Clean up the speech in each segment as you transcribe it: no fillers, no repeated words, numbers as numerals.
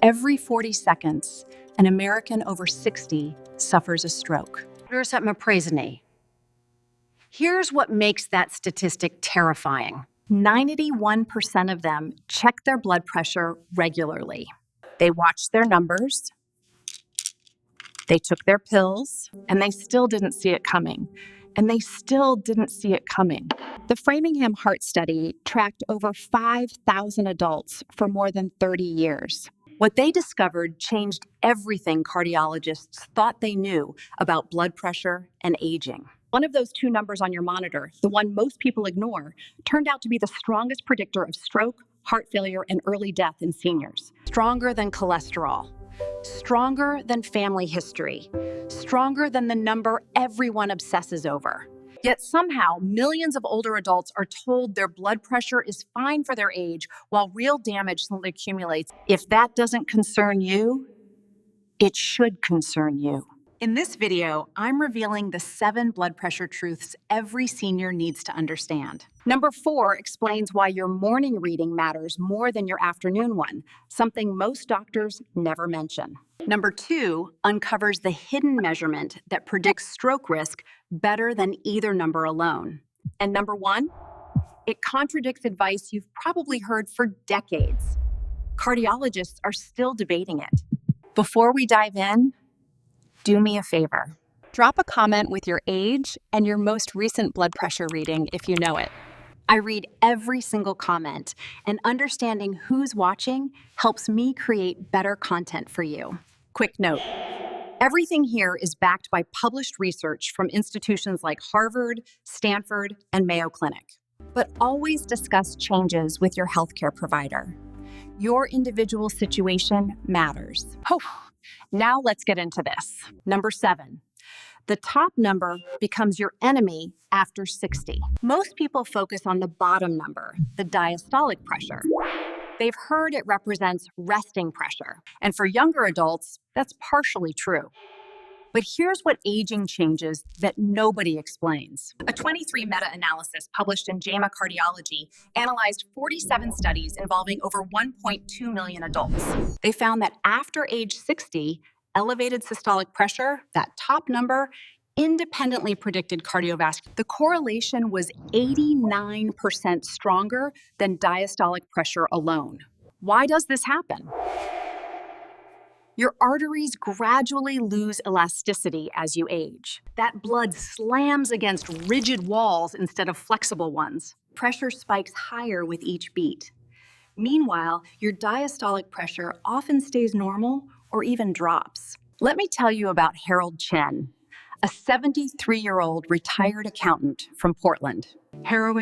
Every 40 seconds, an American over 60 suffers a stroke. Here's at McMaster. Here's what makes that statistic terrifying. 91% of them check their blood pressure regularly. They watched their numbers, they took their pills, and they still didn't see it coming. The Framingham Heart Study tracked over 5,000 adults for more than 30 years. What they discovered changed everything cardiologists thought they knew about blood pressure and aging. One of those two numbers on your monitor, the one most people ignore, turned out to be the strongest predictor of stroke, heart failure, and early death in seniors. Stronger than cholesterol, stronger than family history, stronger than the number everyone obsesses over. Yet somehow, millions of older adults are told their blood pressure is fine for their age while real damage slowly accumulates. If that doesn't concern you, it should concern you. In this video, I'm revealing the 7 blood pressure truths every senior needs to understand. Number 4 explains why your morning reading matters more than your afternoon one, something most doctors never mention. Number 2 uncovers the hidden measurement that predicts stroke risk better than either number alone. And number 1, it contradicts advice you've probably heard for decades. Cardiologists are still debating it. Before we dive in, do me a favor. Drop a comment with your age and your most recent blood pressure reading if you know it. I read every single comment, and understanding who's watching helps me create better content for you. Quick note, everything here is backed by published research from institutions like Harvard, Stanford, and Mayo Clinic. But always discuss changes with your healthcare provider. Your individual situation matters. Now let's get into this. Number 7, the top number becomes your enemy after 60. Most people focus on the bottom number, the diastolic pressure. They've heard it represents resting pressure. And for younger adults, that's partially true. But here's what aging changes that nobody explains. A 23 meta-analysis published in JAMA Cardiology analyzed 47 studies involving over 1.2 million adults. They found that after age 60, elevated systolic pressure, that top number, independently predicted cardiovascular. The correlation was 89% stronger than diastolic pressure alone. Why does this happen? Your arteries gradually lose elasticity as you age. That blood slams against rigid walls instead of flexible ones. Pressure spikes higher with each beat. Meanwhile, your diastolic pressure often stays normal or even drops. Let me tell you about Harold Chen, a 73-year-old retired accountant from Portland. Harold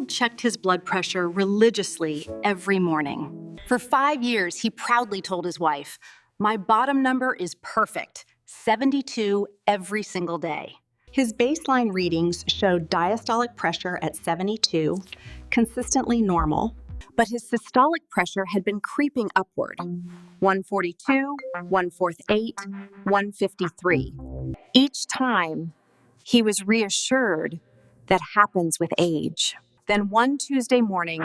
checked his blood pressure religiously every morning. For 5 years, he proudly told his wife, "My bottom number is perfect, 72 every single day." His baseline readings showed diastolic pressure at 72, consistently normal, but his systolic pressure had been creeping upward, 142, 148, 153. Each time, he was reassured that happens with age. Then one Tuesday morning,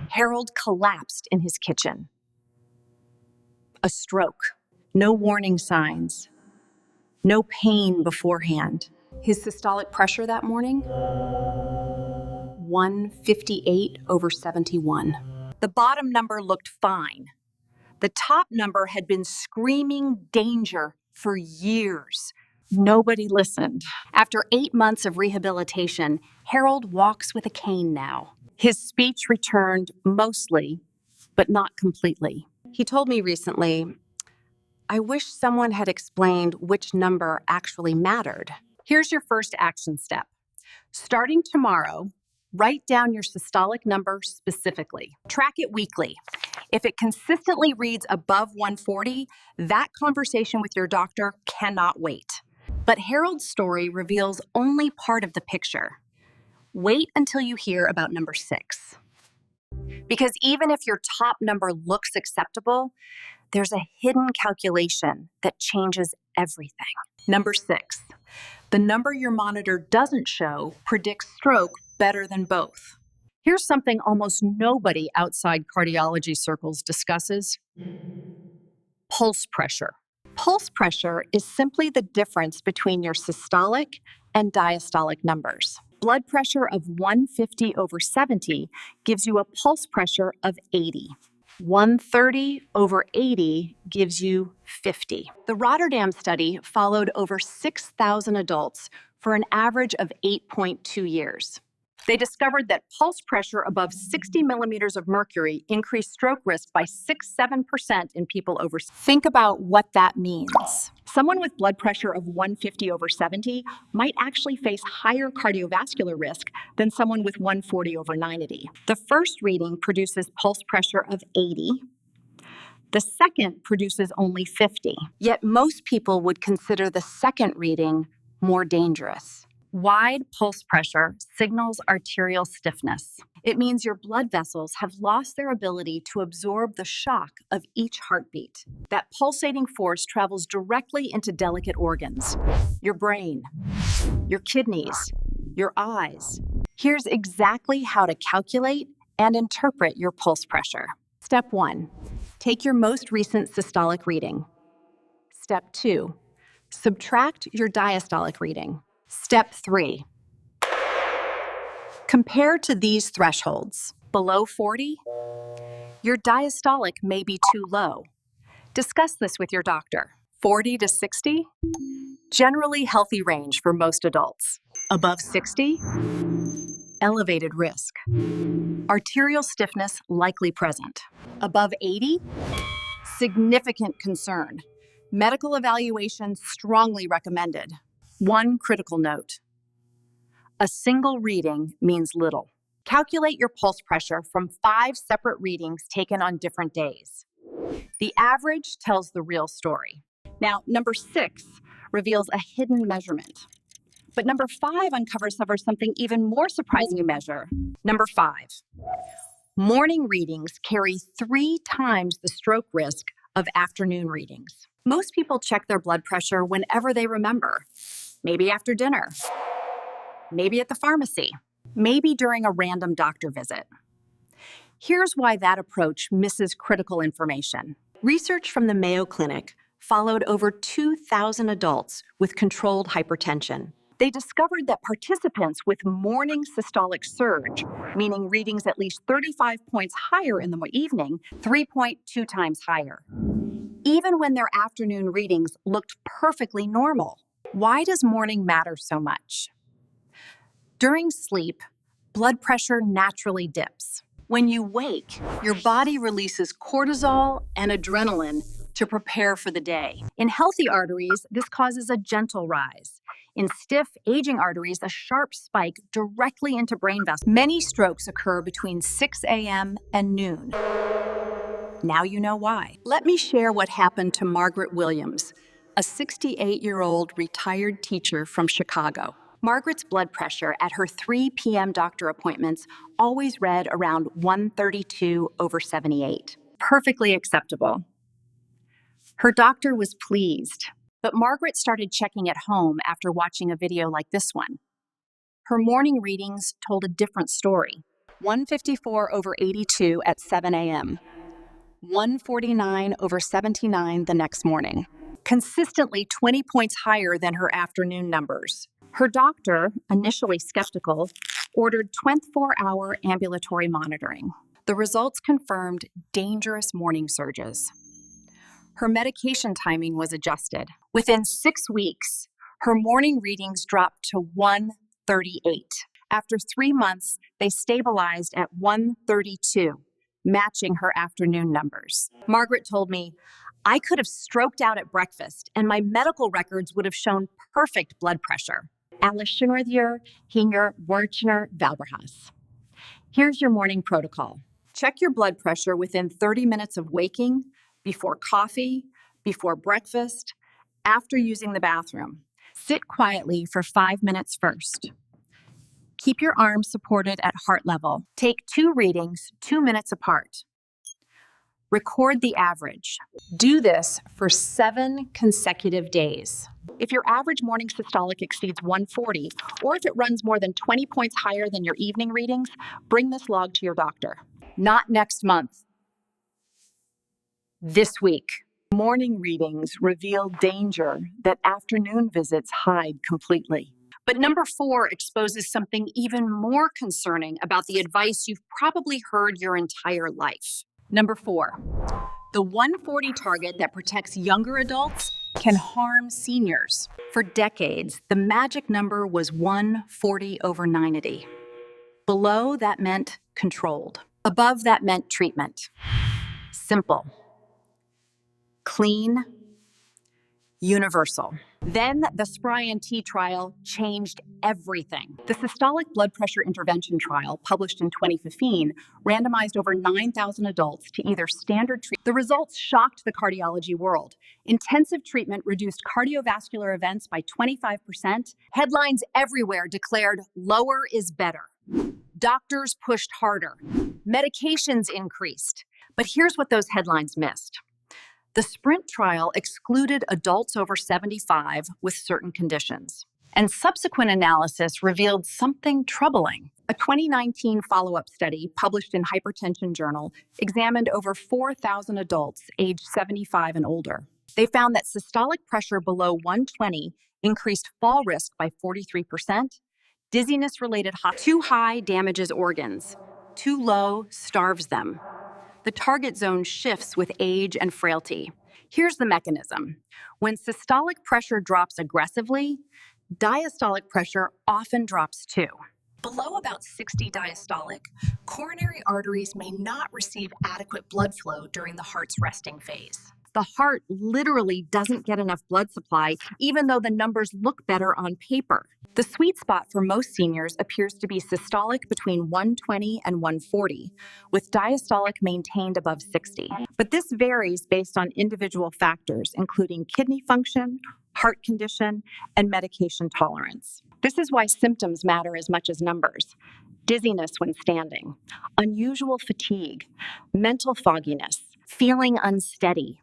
Harold collapsed in his kitchen. A stroke. No warning signs. No pain beforehand. His systolic pressure that morning? 158/71. The bottom number looked fine. The top number had been screaming danger for years. Nobody listened. After 8 months of rehabilitation, Harold walks with a cane now. His speech returned mostly, but not completely. He told me recently, "I wish someone had explained which number actually mattered." Here's your first action step. Starting tomorrow, write down your systolic number specifically. Track it weekly. If it consistently reads above 140, that conversation with your doctor cannot wait. But Harold's story reveals only part of the picture. Wait until you hear about number 6. Because even if your top number looks acceptable, there's a hidden calculation that changes everything. Number 6, the number your monitor doesn't show predicts stroke better than both. Here's something almost nobody outside cardiology circles discusses: pulse pressure. Pulse pressure is simply the difference between your systolic and diastolic numbers. Blood pressure of 150 over 70 gives you a pulse pressure of 80. 130 over 80 gives you 50. The Rotterdam study followed over 6,000 adults for an average of 8.2 years. They discovered that pulse pressure above 60 millimeters of mercury increased stroke risk by 6-7% in people over. Think about what that means. Someone with blood pressure of 150 over 70 might actually face higher cardiovascular risk than someone with 140 over 90. The first reading produces pulse pressure of 80. The second produces only 50. Yet most people would consider the second reading more dangerous. Wide pulse pressure signals arterial stiffness. It means your blood vessels have lost their ability to absorb the shock of each heartbeat. That pulsating force travels directly into delicate organs: your brain, your kidneys, your eyes. Here's exactly how to calculate and interpret your pulse pressure. Step 1, take your most recent systolic reading. Step 2, subtract your diastolic reading. Step 3, compare to these thresholds. Below 40, your diastolic may be too low. Discuss this with your doctor. 40 to 60, generally healthy range for most adults. Above 60, elevated risk. Arterial stiffness likely present. Above 80, significant concern. Medical evaluation strongly recommended. One critical note: a single reading means little. Calculate your pulse pressure from 5 separate readings taken on different days. The average tells the real story. Now, number 6 reveals a hidden measurement. But number 5 uncovers something even more surprising to measure. Number 5, morning readings carry 3 times the stroke risk of afternoon readings. Most people check their blood pressure whenever they remember. Maybe after dinner, maybe at the pharmacy, maybe during a random doctor visit. Here's why that approach misses critical information. Research from the Mayo Clinic followed over 2,000 adults with controlled hypertension. They discovered that participants with morning systolic surge, meaning readings at least 35 points higher in the evening, 3.2 times higher, even when their afternoon readings looked perfectly normal. Why does morning matter so much? During sleep, blood pressure naturally dips. When you wake, your body releases cortisol and adrenaline to prepare for the day. In healthy arteries, this causes a gentle rise. In stiff, aging arteries, a sharp spike directly into brain vessels. Many strokes occur between 6 a.m. and noon. Now you know why. Let me share what happened to Margaret Williams, a 68-year-old retired teacher from Chicago. Margaret's blood pressure at her 3 p.m. doctor appointments always read around 132 over 78. Perfectly acceptable. Her doctor was pleased, but Margaret started checking at home after watching a video like this one. Her morning readings told a different story. 154 over 82 at 7 a.m. 149 over 79 the next morning. Consistently 20 points higher than her afternoon numbers. Her doctor, initially skeptical, ordered 24-hour ambulatory monitoring. The results confirmed dangerous morning surges. Her medication timing was adjusted. Within 6 weeks, her morning readings dropped to 138. After 3 months, they stabilized at 132, matching her afternoon numbers. Margaret told me, "I could have stroked out at breakfast, and my medical records would have shown perfect blood pressure." Alles Schönwerdier, Hinger, Werchner, Valberhaus. Here's your morning protocol. Check your blood pressure within 30 minutes of waking, before coffee, before breakfast, after using the bathroom. Sit quietly for 5 minutes first. Keep your arms supported at heart level. Take 2 readings 2 minutes apart. Record the average. Do this for 7 consecutive days. If your average morning systolic exceeds 140, or if it runs more than 20 points higher than your evening readings, bring this log to your doctor. Not next month. This week. Morning readings reveal danger that afternoon visits hide completely. But number 4 exposes something even more concerning about the advice you've probably heard your entire life. Number 4, the 140 target that protects younger adults can harm seniors. For decades, the magic number was 140/90. Below, that meant controlled. Above, that meant treatment. Simple, clean, universal. Then the SPRY-NT trial changed everything. The Systolic Blood Pressure Intervention trial, published in 2015, randomized over 9,000 adults to either standard treatment. The results shocked the cardiology world. Intensive treatment reduced cardiovascular events by 25%. Headlines everywhere declared lower is better. Doctors pushed harder. Medications increased. But here's what those headlines missed. The SPRINT trial excluded adults over 75 with certain conditions. And subsequent analysis revealed something troubling. A 2019 follow-up study published in Hypertension journal examined over 4,000 adults aged 75 and older. They found that systolic pressure below 120 increased fall risk by 43%. Dizziness-related too high damages organs. Too low starves them. The target zone shifts with age and frailty. Here's the mechanism. When systolic pressure drops aggressively, diastolic pressure often drops too. Below about 60 diastolic, coronary arteries may not receive adequate blood flow during the heart's resting phase. The heart literally doesn't get enough blood supply, even though the numbers look better on paper. The sweet spot for most seniors appears to be systolic between 120 and 140, with diastolic maintained above 60. But this varies based on individual factors, including kidney function, heart condition, and medication tolerance. This is why symptoms matter as much as numbers. Dizziness when standing, unusual fatigue, mental fogginess, feeling unsteady.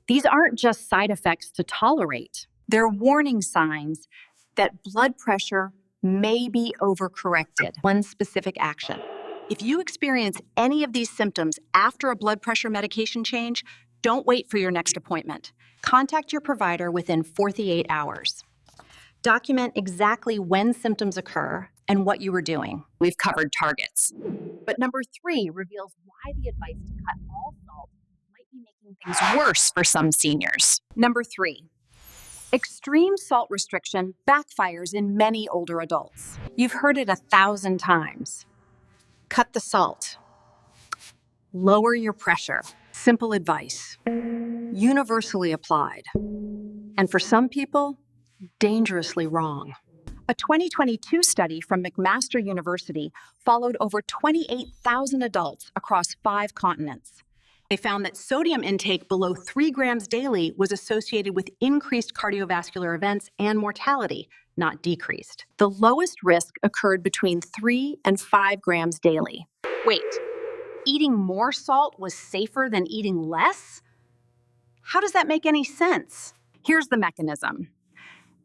These aren't just side effects to tolerate. They're warning signs that blood pressure may be overcorrected. One specific action. If you experience any of these symptoms after a blood pressure medication change, don't wait for your next appointment. Contact your provider within 48 hours. Document exactly when symptoms occur and what you were doing. We've covered targets. But number 3 reveals why the advice to cut all salt might be making things worse for some seniors. Number 3. Extreme salt restriction backfires in many older adults. You've heard it 1,000 times. Cut the salt. Lower your pressure. Simple advice. Universally applied. And for some people, dangerously wrong. A 2022 study from McMaster University followed over 28,000 adults across 5 continents. They found that sodium intake below 3 grams daily was associated with increased cardiovascular events and mortality, not decreased. The lowest risk occurred between 3 and 5 grams daily. Wait, eating more salt was safer than eating less? How does that make any sense? Here's the mechanism.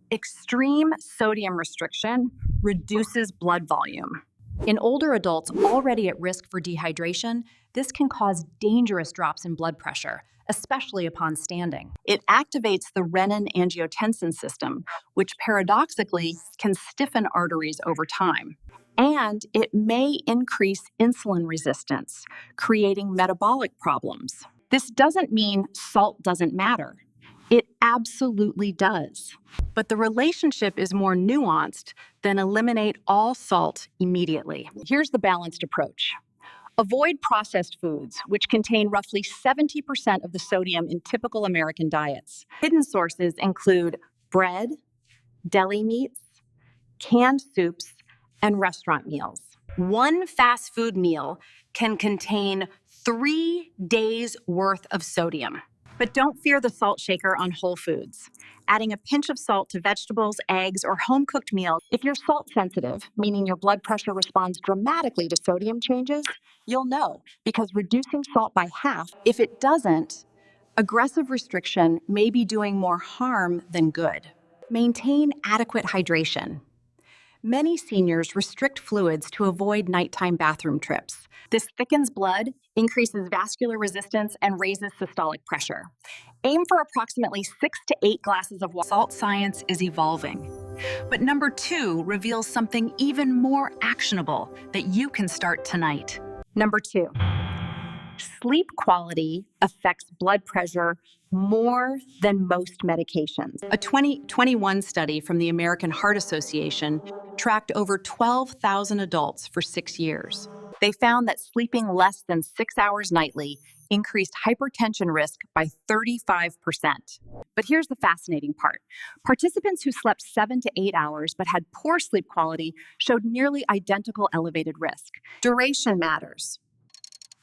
Extreme sodium restriction reduces blood volume. In older adults already at risk for dehydration, this can cause dangerous drops in blood pressure, especially upon standing. It activates the renin-angiotensin system, which paradoxically can stiffen arteries over time. And it may increase insulin resistance, creating metabolic problems. This doesn't mean salt doesn't matter. It absolutely does. But the relationship is more nuanced than eliminate all salt immediately. Here's the balanced approach. Avoid processed foods, which contain roughly 70% of the sodium in typical American diets. Hidden sources include bread, deli meats, canned soups, and restaurant meals. One fast food meal can contain 3 days' worth of sodium. But don't fear the salt shaker on whole foods. Adding a pinch of salt to vegetables, eggs, or home-cooked meals. If you're salt sensitive, meaning your blood pressure responds dramatically to sodium changes, you'll know because reducing salt by half, if it doesn't, aggressive restriction may be doing more harm than good. Maintain adequate hydration. Many seniors restrict fluids to avoid nighttime bathroom trips. This thickens blood, increases vascular resistance, and raises systolic pressure. Aim for approximately 6 to 8 glasses of water. Salt science is evolving. But number 2 reveals something even more actionable that you can start tonight. Number 2, sleep quality affects blood pressure more than most medications. A 2021 study from the American Heart Association tracked over 12,000 adults for 6 years. They found that sleeping less than 6 hours nightly increased hypertension risk by 35%. But here's the fascinating part. Participants who slept 7 to 8 hours but had poor sleep quality showed nearly identical elevated risk. Duration matters.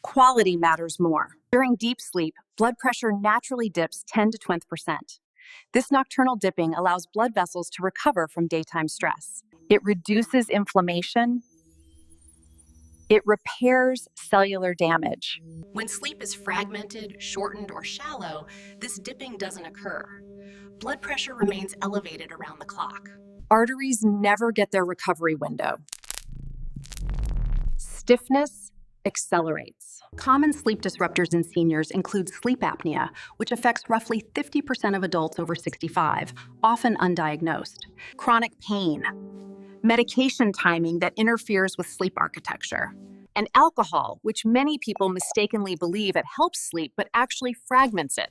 Quality matters more. During deep sleep, blood pressure naturally dips 10 to 20%. This nocturnal dipping allows blood vessels to recover from daytime stress. It reduces inflammation. It repairs cellular damage. When sleep is fragmented, shortened, or shallow, this dipping doesn't occur. Blood pressure remains elevated around the clock. Arteries never get their recovery window. Stiffness accelerates. Common sleep disruptors in seniors include sleep apnea, which affects roughly 50% of adults over 65, often undiagnosed. Chronic pain, medication timing that interferes with sleep architecture, and alcohol, which many people mistakenly believe it helps sleep but actually fragments it.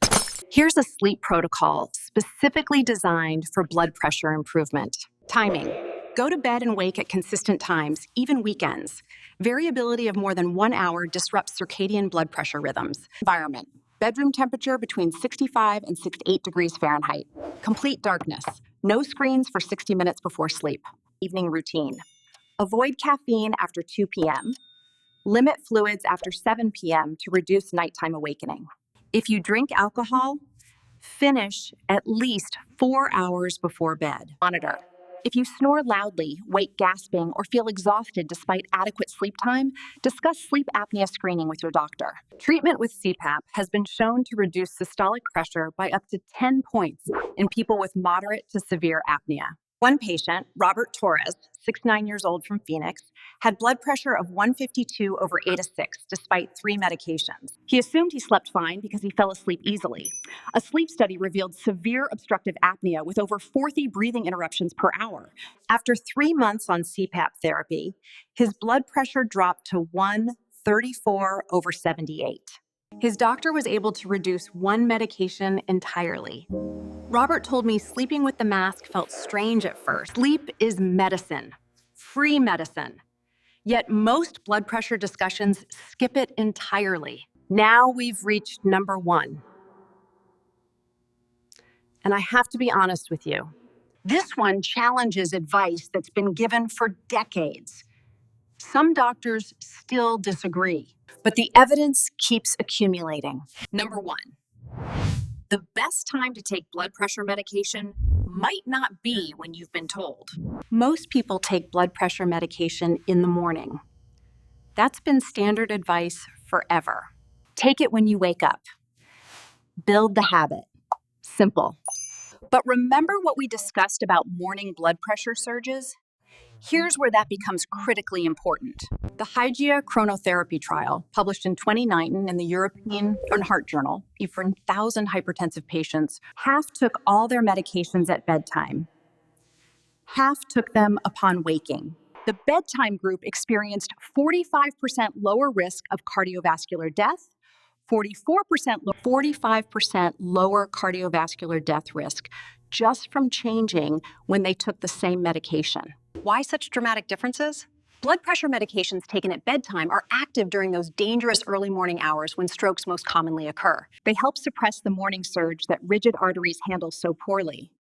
Here's a sleep protocol specifically designed for blood pressure improvement. Timing. Go to bed and wake at consistent times, even weekends. Variability of more than 1 hour disrupts circadian blood pressure rhythms. Environment. Bedroom temperature between 65 and 68 degrees Fahrenheit. Complete darkness. No screens for 60 minutes before sleep. Evening routine. Avoid caffeine after 2 p.m. Limit fluids after 7 p.m. to reduce nighttime awakening. If you drink alcohol, finish at least 4 hours before bed. Monitor. If you snore loudly, wake gasping, or feel exhausted despite adequate sleep time, discuss sleep apnea screening with your doctor. Treatment with CPAP has been shown to reduce systolic pressure by up to 10 points in people with moderate to severe apnea. One patient, Robert Torres, 69 years old from Phoenix, had blood pressure of 152/86 despite 3 medications. He assumed he slept fine because he fell asleep easily. A sleep study revealed severe obstructive apnea with over 40 breathing interruptions per hour. After 3 months on CPAP therapy, his blood pressure dropped to 134/78. His doctor was able to reduce 1 medication entirely. Robert told me sleeping with the mask felt strange at first. Sleep is medicine, free medicine. Yet most blood pressure discussions skip it entirely. Now we've reached number 1. And I have to be honest with you. This one challenges advice that's been given for decades. Some doctors still disagree, but the evidence keeps accumulating. Number 1. The best time to take blood pressure medication might not be when you've been told. Most people take blood pressure medication in the morning. That's been standard advice forever. Take it when you wake up. Build the habit. Simple. But remember what we discussed about morning blood pressure surges? Here's where that becomes critically important. The Hygia chronotherapy trial, published in 2019 in the European Heart Journal, for 1,000 hypertensive patients, half took all their medications at bedtime. Half took them upon waking. The bedtime group experienced 45% lower risk of cardiovascular death, 45% lower cardiovascular death risk just from changing when they took the same medication. Why such dramatic differences? Blood pressure medications taken at bedtime are active during those dangerous early morning hours when strokes most commonly occur. They help suppress the morning surge that rigid arteries handle so poorly.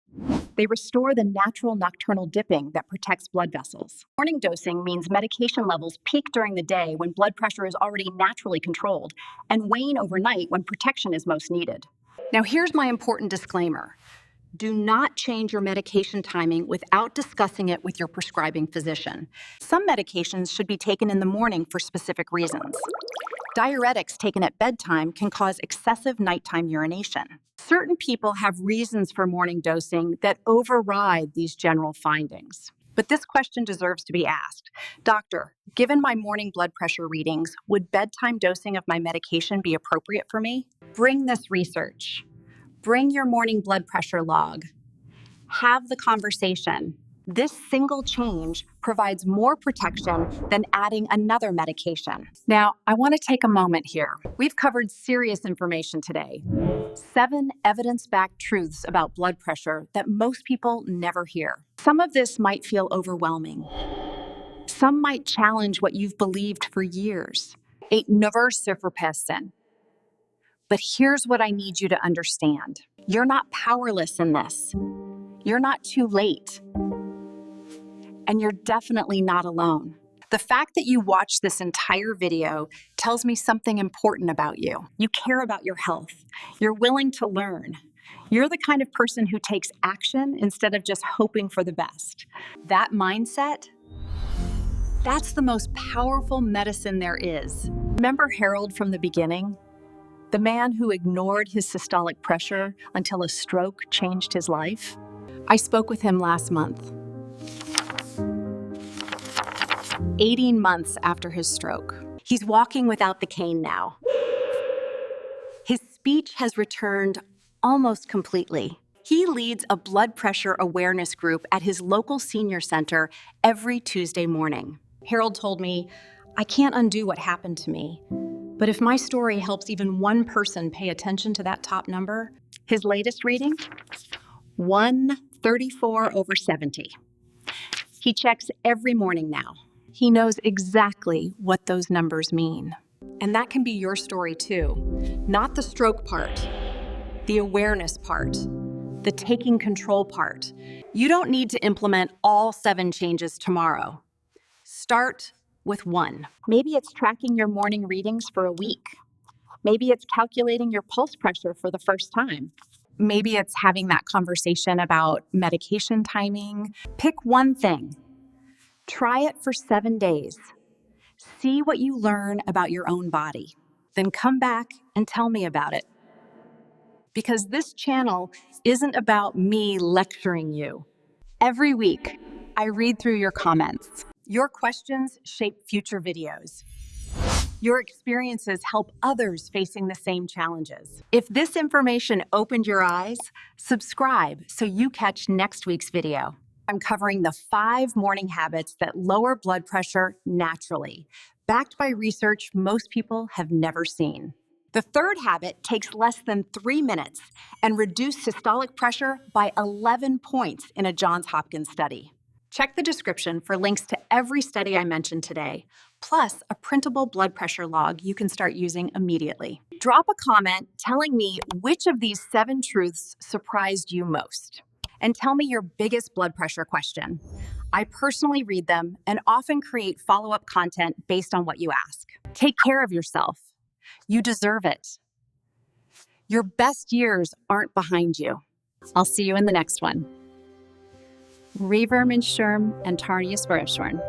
They restore the natural nocturnal dipping that protects blood vessels. Morning dosing means medication levels peak during the day when blood pressure is already naturally controlled and wane overnight when protection is most needed. Now, here's my important disclaimer. Do not change your medication timing without discussing it with your prescribing physician. Some medications should be taken in the morning for specific reasons. Diuretics taken at bedtime can cause excessive nighttime urination. Certain people have reasons for morning dosing that override these general findings. But this question deserves to be asked. Doctor, given my morning blood pressure readings, would bedtime dosing of my medication be appropriate for me? Bring this research. Bring your morning blood pressure log. Have the conversation. This single change provides more protection than adding another medication. Now, I want to take a moment here. We've covered serious information today. 7 evidence-backed truths about blood pressure that most people never hear. Some of this might feel overwhelming. Some might challenge what you've believed for years. Ain't never person. But here's what I need you to understand. You're not powerless in this. You're not too late. And you're definitely not alone. The fact that you watched this entire video tells me something important about you. You care about your health. You're willing to learn. You're the kind of person who takes action instead of just hoping for the best. That mindset, that's the most powerful medicine there is. Remember Harold from the beginning? The man who ignored his systolic pressure until a stroke changed his life? I spoke with him last month. 18 months after his stroke. He's walking without the cane now. His speech has returned almost completely. He leads a blood pressure awareness group at his local senior center every Tuesday morning. Harold told me, I can't undo what happened to me, but if my story helps even one person pay attention to that top number, his latest reading, 134/70. He checks every morning now. He knows exactly what those numbers mean. And that can be your story too. Not the stroke part, the awareness part, the taking control part. You don't need to implement all 7 changes tomorrow. Start with 1. Maybe it's tracking your morning readings for a week. Maybe it's calculating your pulse pressure for the first time. Maybe it's having that conversation about medication timing. Pick one thing. Try it for 7 days. See what you learn about your own body. Then come back and tell me about it. Because this channel isn't about me lecturing you. Every week, I read through your comments. Your questions shape future videos. Your experiences help others facing the same challenges. If this information opened your eyes, subscribe so you catch next week's video. I'm covering the 5 morning habits that lower blood pressure naturally, backed by research most people have never seen. The 3rd habit takes less than 3 minutes and reduced systolic pressure by 11 points in a Johns Hopkins study. Check the description for links to every study I mentioned today, plus a printable blood pressure log you can start using immediately. Drop a comment telling me which of these 7 truths surprised you most. And tell me your biggest blood pressure question. I personally read them and often create follow-up content based on what you ask. Take care of yourself. You deserve it. Your best years aren't behind you. I'll see you in the next one. Reverm and Sherm and Tarnius Verishorn.